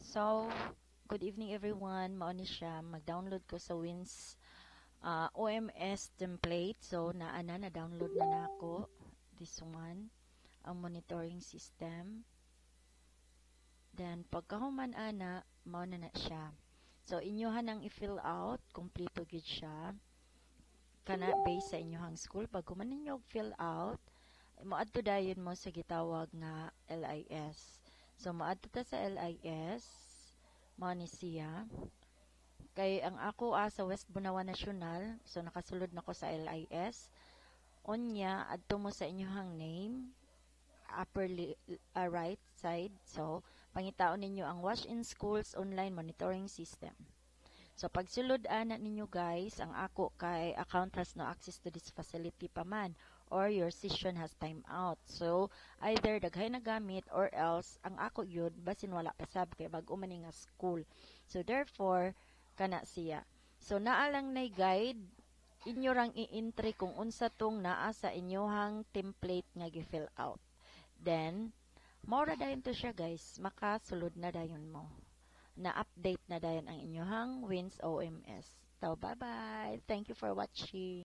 So, good evening everyone. Mao ni siya. Mag-download ko sa Wins OMS template. So, na-download na nako. This one, ang monitoring system. Then, pagkahuman mao na siya. So, inyohan ang i-fill out. Kompleto gid siya. Kana based sa inyohang school. Pag kuman ninyo fill out, moadto dayon mo sa gitawag nga LIS. So, moadto ta sa LIS, mao ni siya. Kay ang ako sa West Bunawan National, so nakasulod na ko sa LIS. Onya, adto mo sa inyohang name, right side. So, pangitaon ninyo ang Wash in Schools Online Monitoring System. So, pagsulod ninyo guys, ang ako kay account has no access to this facility pa man, or your session has time out. So, either daghay na gamit or else, ang ako yun, basin wala pa sab kay bag-o man nga school. So, therefore, kana siya. So, naalang na guide, inyo rang i-entry kung unsa tong naa sa inyohang template nga gi-fill out. Then, mora dayon to siya guys, makasulod na dayon mo. Na-update na dayon ang inyohang Wins OMS. So, bye-bye. Thank you for watching.